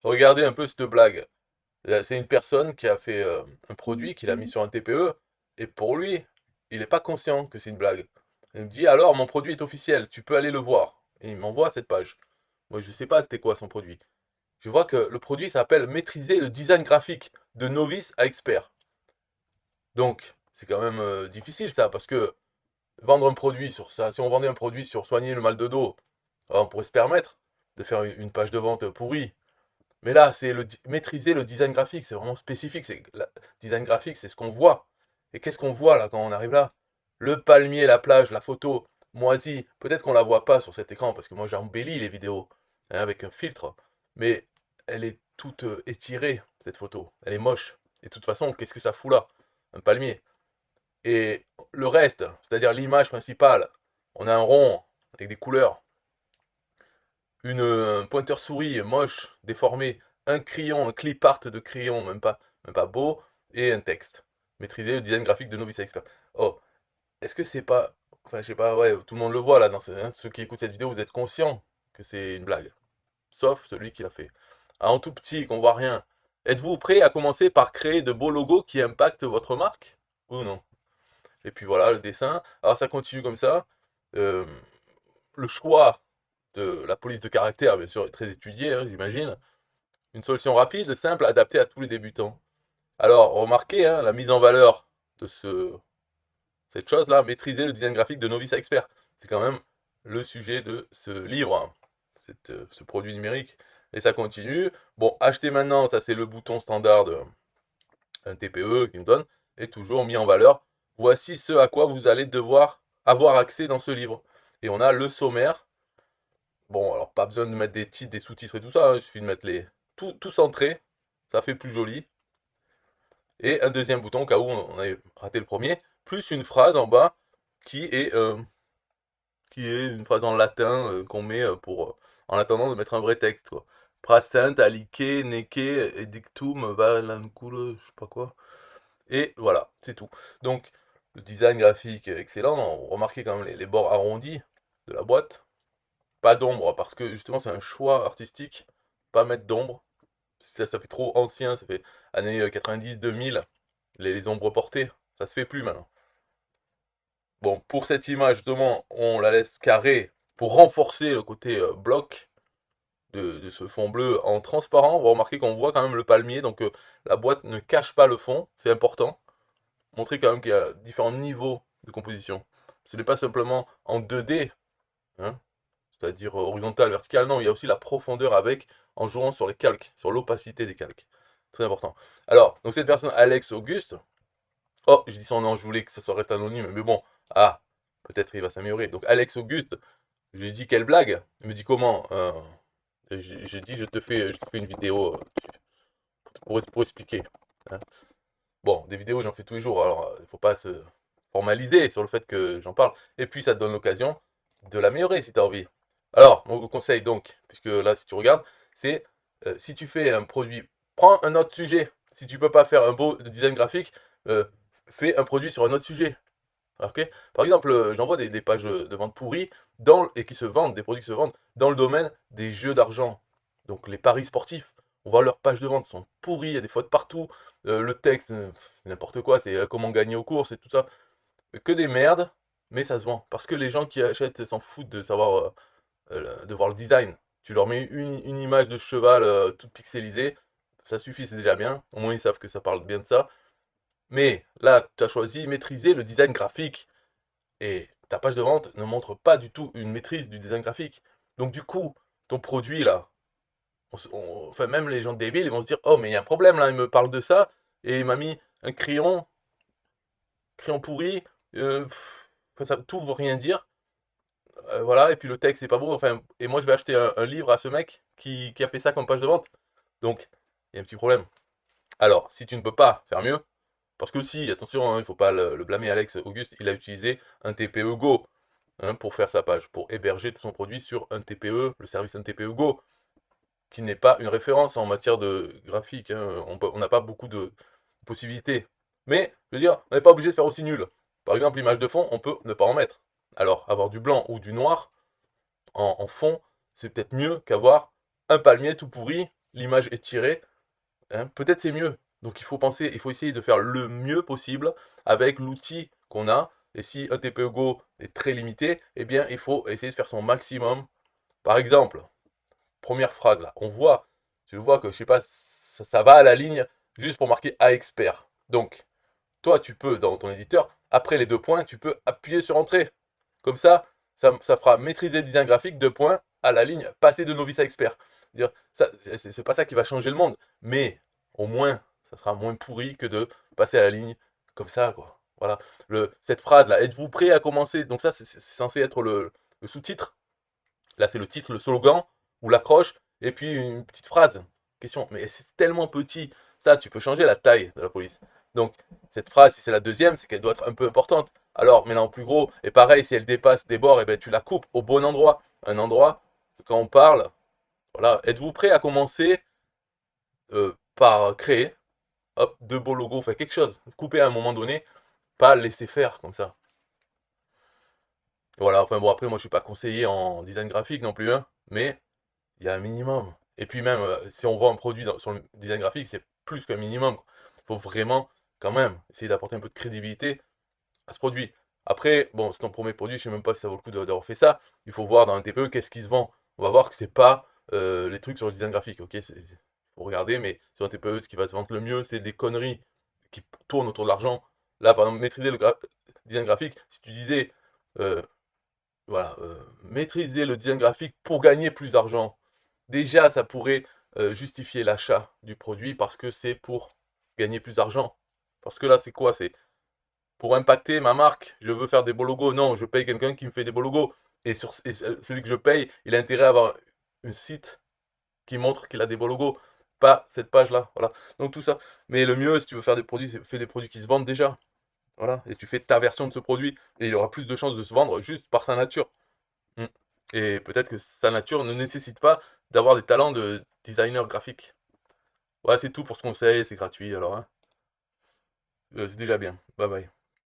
Regardez un peu cette blague. C'est une personne qui a fait un produit, qu'il a mis sur un TPE, et pour lui, il n'est pas conscient que c'est une blague. Il me dit alors, mon produit est officiel, tu peux aller le voir. Et il m'envoie cette page. Moi, je sais pas c'était quoi son produit. Je vois que le produit s'appelle Maîtriser le design graphique de novice à expert. Donc, c'est quand même difficile ça, parce que vendre un produit sur ça, si on vendait un produit sur soigner le mal de dos, on pourrait se permettre de faire une page de vente pourrie. Mais là, c'est maîtriser le design graphique, c'est vraiment spécifique. Design graphique, c'est ce qu'on voit. Et qu'est-ce qu'on voit là quand on arrive là? Le palmier, la plage, la photo moisie. Peut-être qu'on la voit pas sur cet écran parce que moi j'ai embelli les vidéos hein, avec un filtre. Mais elle est toute étirée, cette photo. Elle est moche. Et de toute façon, qu'est-ce que ça fout là? Un palmier. Et le reste, c'est-à-dire l'image principale, on a un rond avec des couleurs, un pointeur souris moche, déformé, un crayon, un clip art de crayon, même pas beau, et un texte. Maîtriser le design graphique de novice à expert. Oh, est-ce que c'est pas. Enfin, je sais pas, ouais, tout le monde le voit là, ceux qui écoutent cette vidéo, vous êtes conscients que c'est une blague. Sauf celui qui l'a fait. Ah, en tout petit, qu'on voit rien. Êtes-vous prêt à commencer par créer de beaux logos qui impactent votre marque? Ou non? Et puis voilà, le dessin. Alors ça continue comme ça. Euh, le choix de la police de caractère, bien sûr, est très étudié, hein, j'imagine. Une solution rapide, simple, adaptée à tous les débutants. Alors, remarquez hein, la mise en valeur de cette chose-là, maîtriser le design graphique de novice à expert. C'est quand même le sujet de ce livre, hein, ce produit numérique. Et ça continue. Bon, acheter maintenant, ça c'est le bouton standard d'un TPE qui nous donne, est toujours mis en valeur. Voici ce à quoi vous allez devoir avoir accès dans ce livre. Et on a le sommaire. Bon, alors pas besoin de mettre des titres, des sous-titres et tout ça, hein, il suffit de mettre tout centré, ça fait plus joli. Et un deuxième bouton, au cas où on avait raté le premier, plus une phrase en bas qui est, euh, qui est une phrase en latin qu'on met en attendant de mettre un vrai texte, quoi. Praesent, alique, nece, edictum, valancule, je sais pas quoi. Et voilà, c'est tout. Donc, le design graphique excellent, on remarquez quand même les bords arrondis de la boîte. Pas d'ombre, parce que justement c'est un choix artistique, pas mettre d'ombre. Ça fait trop ancien, ça fait années 90-2000, les ombres portées, ça se fait plus maintenant. Bon, pour cette image, justement, on la laisse carrée pour renforcer le côté bloc de ce fond bleu en transparent. Vous remarquez qu'on voit quand même le palmier, donc la boîte ne cache pas le fond, c'est important. Montrer quand même qu'il y a différents niveaux de composition. Ce n'est pas simplement en 2D, hein, c'est-à-dire horizontale, verticale, non, il y a aussi la profondeur avec, en jouant sur les calques, sur l'opacité des calques. Très important. Alors, donc cette personne, Alex Auguste, oh, je dis son nom, je voulais que ça reste anonyme, mais bon, ah, peut-être il va s'améliorer. Donc Alex Auguste, je lui dis quelle blague, il me dit comment, je dis je te fais une vidéo pour expliquer. Hein. Bon, des vidéos j'en fais tous les jours, alors il ne faut pas se formaliser sur le fait que j'en parle, et puis ça te donne l'occasion de l'améliorer si tu as envie. Alors, mon conseil donc, puisque là si tu regardes, c'est si tu fais un produit, prends un autre sujet. Si tu peux pas faire un beau design graphique, euh, fais un produit sur un autre sujet. Ok. Par exemple, j'envoie des pages de vente pourries et qui se vendent, des produits qui se vendent dans le domaine des jeux d'argent. Donc les paris sportifs, on voit leurs pages de vente sont pourries, il y a des fautes partout. Le texte, c'est n'importe quoi, c'est comment gagner aux courses et tout ça. Que des merdes, mais ça se vend. Parce que les gens qui achètent s'en foutent de savoir, de voir le design. Tu leur mets une image de cheval toute pixelisée, ça suffit, c'est déjà bien. Au moins ils savent que ça parle bien de ça. Mais là, tu as choisi maîtriser le design graphique. Et ta page de vente ne montre pas du tout une maîtrise du design graphique. Donc du coup, ton produit là, enfin même les gens débiles, ils vont se dire, oh mais il y a un problème là, il me parle de ça, et il m'a mis un crayon pourri, enfin, ça tout veut rien dire, voilà, et puis le texte c'est pas beau, enfin, et moi je vais acheter un livre à ce mec qui a fait ça comme page de vente. Donc, il y a un petit problème. Alors, si tu ne peux pas faire mieux, parce que aussi, attention, hein, il ne faut pas le blâmer, Alex Auguste, il a utilisé un TPE Go hein, pour faire sa page, pour héberger tout son produit sur un TPE, le service un TPE Go, qui n'est pas une référence en matière de graphique. Hein, on n'a pas beaucoup de possibilités. Mais, je veux dire, on n'est pas obligé de faire aussi nul. Par exemple, l'image de fond, on peut ne pas en mettre. Alors, avoir du blanc ou du noir en fond, c'est peut-être mieux qu'avoir un palmier tout pourri l'image est tirée, hein, peut-être c'est mieux. Donc il faut essayer de faire le mieux possible avec l'outil qu'on a. Et si un TPE Go est très limité, eh bien il faut essayer de faire son maximum. Par exemple, première phrase là, tu vois que je sais pas, ça va à la ligne juste pour marquer A expert. Donc, toi tu peux dans ton éditeur, après les 2 points, tu peux appuyer sur entrée. Comme ça fera maîtriser le design graphique, 2 points, à la ligne, passer de novice à expert. C'est pas ça qui va changer le monde, mais au moins, ça sera moins pourri que de passer à la ligne comme ça, quoi. Voilà. Cette phrase là, êtes-vous prêt à commencer? Donc ça, c'est censé être le sous-titre. Là, c'est le titre, le slogan, ou l'accroche, et puis une petite phrase. Question, mais c'est tellement petit. Ça, tu peux changer la taille de la police. Donc, cette phrase, si c'est la deuxième, c'est qu'elle doit être un peu importante. Alors, mets-la en plus gros. Et pareil, si elle dépasse des bords, eh ben, tu la coupes au bon endroit. Un endroit, quand on parle, voilà. Êtes-vous prêt à commencer par créer, hop, 2 beaux logos, enfin quelque chose. Couper à un moment donné, pas laisser faire comme ça. Voilà, enfin bon, après, moi, je suis pas conseiller en design graphique non plus, hein, mais il y a un minimum. Et puis même, si on vend un produit sur le design graphique, c'est plus qu'un minimum. Il faut vraiment, quand même, essayer d'apporter un peu de crédibilité à ce produit. Après, bon, c'est ton premier produit, je sais même pas si ça vaut le coup d'avoir fait ça. Il faut voir dans un TPE qu'est-ce qui se vend. On va voir que c'est pas les trucs sur le design graphique, ok? Faut regarder, mais sur un TPE, ce qui va se vendre le mieux, c'est des conneries qui tournent autour de l'argent. Là, par exemple, maîtriser le design graphique, si tu disais, euh, voilà, maîtriser le design graphique pour gagner plus d'argent. Déjà, ça pourrait justifier l'achat du produit parce que c'est pour gagner plus d'argent. Parce que là, c'est quoi? C'est pour impacter ma marque. Je veux faire des beaux logos. Non, je paye quelqu'un qui me fait des beaux logos. Et celui que je paye, il a intérêt à avoir un site qui montre qu'il a des beaux logos. Pas cette page-là. Voilà. Donc tout ça. Mais le mieux, si tu veux faire des produits, c'est fais des produits qui se vendent déjà. Voilà. Et tu fais ta version de ce produit. Et il aura plus de chances de se vendre juste par sa nature. Mm. Et peut-être que sa nature ne nécessite pas d'avoir des talents de designer graphique. Ouais, c'est tout pour ce conseil, c'est gratuit alors, hein. C'est déjà bien. Bye bye.